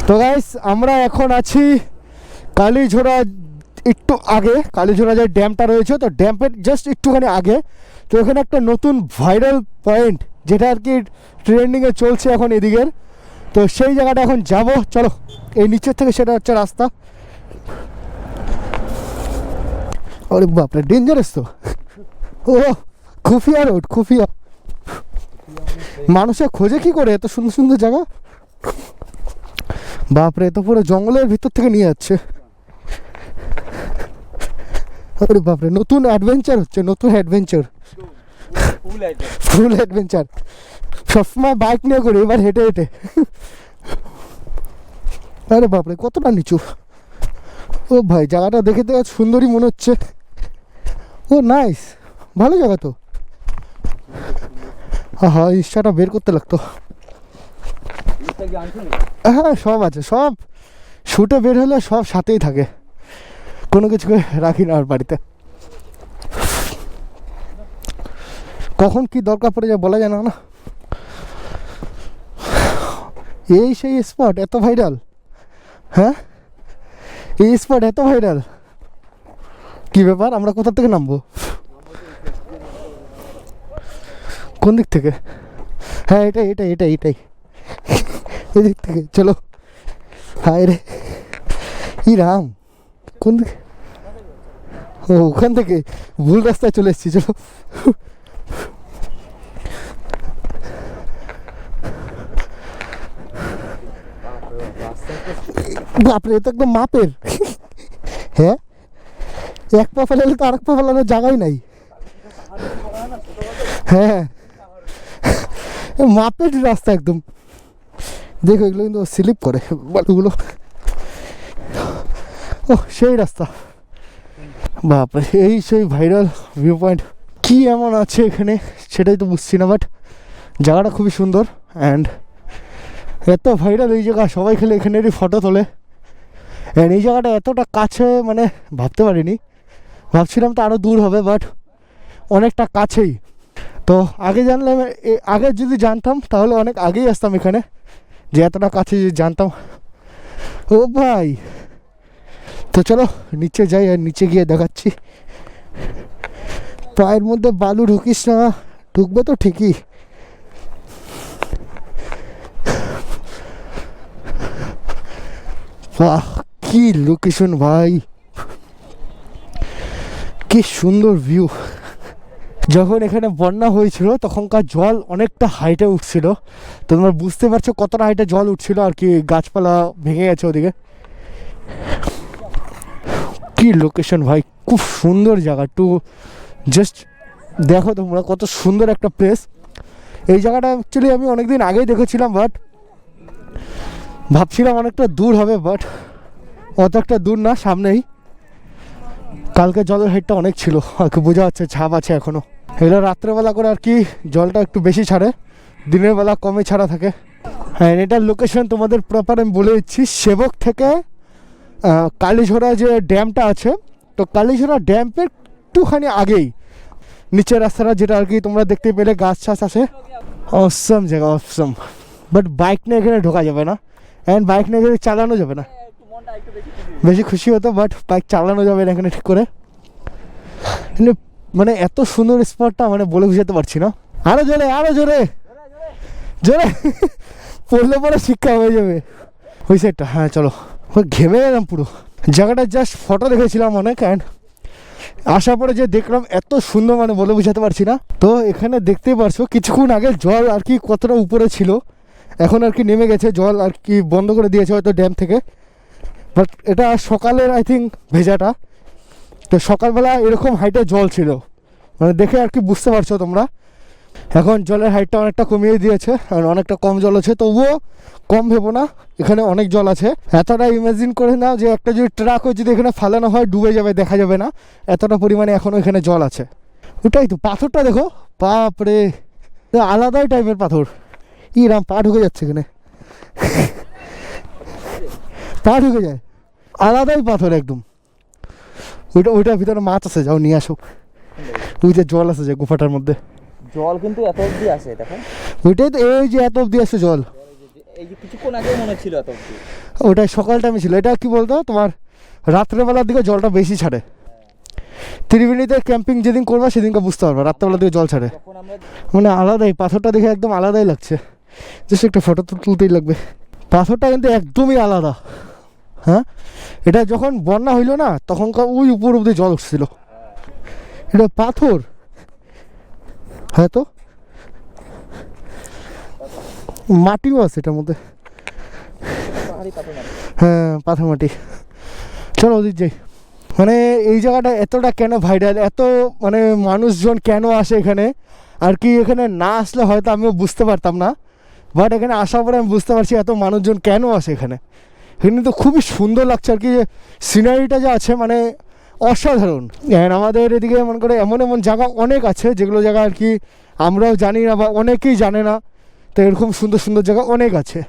তো গাইস আমরা এখন আছি কালীঝোড়া একটু আগে, কালীঝোড়া যে ড্যামটা রয়েছে তো ড্যামের জাস্ট একটুখানি আগে। তো এখানে একটা নতুন ভাইরাল পয়েন্ট যেটা আর কি ট্রেন্ডিংয়ে চলছে এখন এদিকের, তো সেই জায়গাটা এখন যাব। চলো, এই নিচের থেকে সেটা হচ্ছে রাস্তা। আরে বাপরে ডেঞ্জারাস তো। ও খুফিয়া রোড, খুফিয়া। মানুষের খোঁজে কি করে এত সুন্দর সুন্দর জায়গা? বাপরে, তো পুরো জঙ্গলের ভিতর থেকে নিয়ে যাচ্ছে। আরে বাপরে, নতুন অ্যাডভেঞ্চার হচ্ছে, নতুন অ্যাডভেঞ্চার, ফুল অ্যাডভেঞ্চার। সবসময় বাইক নিয়ে করি, এবার হেঁটে হেঁটে। আরে বাপরে, কতটা নিচু। ও ভাই, জায়গাটা দেখে তো সুন্দরই মনে হচ্ছে। ও নাইস, ভালো জায়গা তো। হ্যাঁ, ইচ্ছাটা বের করতে লাগতো। হ্যাঁ সব আছে, সব শুটে বের হলে সব সাথেই থাকে, কোনো কিছুকে রাখি না আর বাড়িতে। কখন কি দরকার পড়ে যায় বলা যায় না। এই সেই স্পট এত ভাইরাল, হ্যাঁ এই স্পট এত ভাইরাল, কি ব্যাপার? আমরা কোথা থেকে নামবো, কোন দিক থেকে? হ্যাঁ এটাই এটাই এটাই এটাই, এদিক থেকে চলো। হায় রে ই রাম, কোন দিকে? ও ওখান থেকে ভুল রাস্তায় চলে এসেছি, চলো। বাপরে, তো একদম মাপের। হ্যাঁ, এক পা ফেলালে তো আরেক পা ফেলানোর জায়গাই নাই। হ্যাঁ মাপের রাস্তা একদম। দেখো এগুলো কিন্তু স্লিপ করে বালুগুলো। ও সেই রাস্তা। বাপরে, এই সেই ভাইরাল ভিউ পয়েন্ট। কি এমন আছে এখানে সেটাই তো বুঝছি না, বাট জায়গাটা খুবই সুন্দর। অ্যান্ড এত ভাইরাল এই জায়গা, সবাই খেলে এখানেরই ফটো তোলে। অ্যান্ড এই জায়গাটা এতটা কাছে মানে ভাবতে পারিনি, ভাবছিলাম তো আরও দূর হবে, বাট অনেকটা কাছেই। তো আগে জানলে, আগে যদি জানতাম তাহলে অনেক আগেই আসতাম এখানে, যে এতটা কাছে যদি জানতাম। ও ভাই, তো চলো নিচে যাই, আর নিচে গিয়ে দেখাচ্ছি। পায়ের মধ্যে বালু ঢুকিস না, ঢুকবে তো ঠিকই। বাহ, কি লোকেশন ভাই, কি সুন্দর ভিউ। যখন এখানে বন্যা হয়েছিল তখনকার জল অনেকটা হাইটে উঠছিল, তো তোমরা বুঝতে পারছো কতটা হাইটে জল উঠছিল আর কি, গাছপালা ভেঙে গেছে ওদিকে। কি লোকেশন ভাই, খুব সুন্দর জায়গা। টু জাস্ট দেখো তোমরা কত সুন্দর একটা প্লেস। এই জায়গাটা অ্যাকচুয়ালি আমি অনেকদিন আগেই দেখেছিলাম, বাট ভাবছিলাম অনেকটা দূর হবে, বাট অত একটা দূর না, সামনেই। কালকে জলের হাইটটা অনেক ছিল আর কি, বোঝা যাচ্ছে ছাপ আছে এখনো। এগুলো রাত্রেবেলা করে আর কি জলটা একটু বেশি ছাড়ে, দিনের বেলা কমে ছাড়া থাকে। হ্যাঁ, এটার লোকেশন তোমাদের প্রপার আমি বলে দিচ্ছি। সেবক থেকে কালীঝোড়া যে ড্যামটা আছে, তো কালীঝোড়া ড্যামের একটুখানি আগেই নিচের রাস্তাটা, যেটা আর কি তোমরা দেখতে পেলে গাছ ছাছ আছে। অসম জায়গা, অসম। বাট বাইক নিয়ে এখানে ঢোকা যাবে না, অ্যান্ড বাইক নিয়ে এখানে চালানো যাবে না। বেশি খুশি হতো, বাট বাইক চালানো যাবে না এখানে ঠিক করে। মানে এত সুন্দর স্পটটা, মানে বলে বুঝাতে পারছি না। আরো জোরে, আরো জোরে, জোরে পড়লে পরে শিক্ষা হয়ে যাবে ওই সাইডটা। হ্যাঁ চলো, ঘেমে গেলাম পুরো। জায়গাটা জাস্ট ফটো দেখেছিলাম অনেক, অ্যান্ড আসার পরে যে দেখলাম এত সুন্দর, মানে বলে বুঝাতে পারছি না। তো এখানে দেখতেই পারছো কিছুক্ষণ আগে জল আর কি কতটা উপরে ছিল, এখন আর কি নেমে গেছে জল, আর কি বন্ধ করে দিয়েছে হয়তো ড্যাম থেকে। বাট এটা সকালের আই থিঙ্ক ভেজাটা, তো সকালবেলা এরকম হাইটে জল ছিল, মানে দেখে আর কি বুঝতে পারছো তোমরা। এখন জলের হাইটটা অনেকটা কমিয়ে দিয়েছে, আর অনেকটা কম জল আছে, তবুও কম ভেবো না, এখানে অনেক জল আছে। এতটা ইমাজিন করে নাও যে একটা যদি ট্রাকও যদি এখানে ফালানো হয় ডুবে যাবে, দেখা যাবে না, এতটা পরিমাণে এখনও এখানে জল আছে। ওটাই তো, পাথরটা দেখো, বাপরে আলাদাই টাইপের পাথর। ইরাম পা ঢুকে যাচ্ছে এখানে, পা ঢুকে যায়, আলাদাই পাথর একদম। ওইটার ভিতরে মাছ আছে, যাও নিয়ে আসো। ওই যে জল আছে যে গুফাটার মধ্যে, জল কিন্তু এত অবধি আসে, দেখো ওইটাই তো, এই যে এত অবধি আসে জল। এই যে কিছুক্ষণ আগে মনে ছিল এত অবধি। ওটাই সকাল টাইমে ছিল। এটা কি বলতো তোমার রাত্রেবেলার দিকে জলটা বেশি ছাড়ে। ত্রিবেণীতে ক্যাম্পিং যেদিন করবা সেদিনকে বুঝতে পারবা রাত্রেবেলার দিকে জল ছাড়ে, যখন আমরা মানে আলাদাই। পাথরটা দেখে একদম আলাদাই লাগছে, জাস্ট একটা ফটো তো তুলতেই লাগবে। পাথরটা কিন্তু একদমই আলাদা। হ্যাঁ, এটা যখন বন্যা হইলো না তখনকার ওই উপর অব্দি জল উঠছিল। এটা পাথর, হ্যাঁ তো মাটিও আছে এটার মধ্যে। পাহাড়ি পাথর মাটি। হ্যাঁ পাথর মাটি। চলো ওদিক যাই। মানে এই জায়গাটা এতটা কেন ভাইরাল, এত মানে মানুষজন কেন আসে এখানে, আর কি এখানে না আসলে হয়তো আমিও বুঝতে পারতাম না, বাট এখানে আসার পরে আমি বুঝতে পারছি এত মানুষজন কেন আসে এখানে। এখানে তো খুবই সুন্দর লাগছে আর কি, সিনারিটা যা আছে মানে অসাধারণ। আমাদের এদিকে মনে করে এমন এমন জায়গা অনেক আছে যেগুলো জায়গা আর কি আমরাও জানি না বা অনেকেই জানে না, তো এরকম সুন্দর সুন্দর জায়গা অনেক আছে।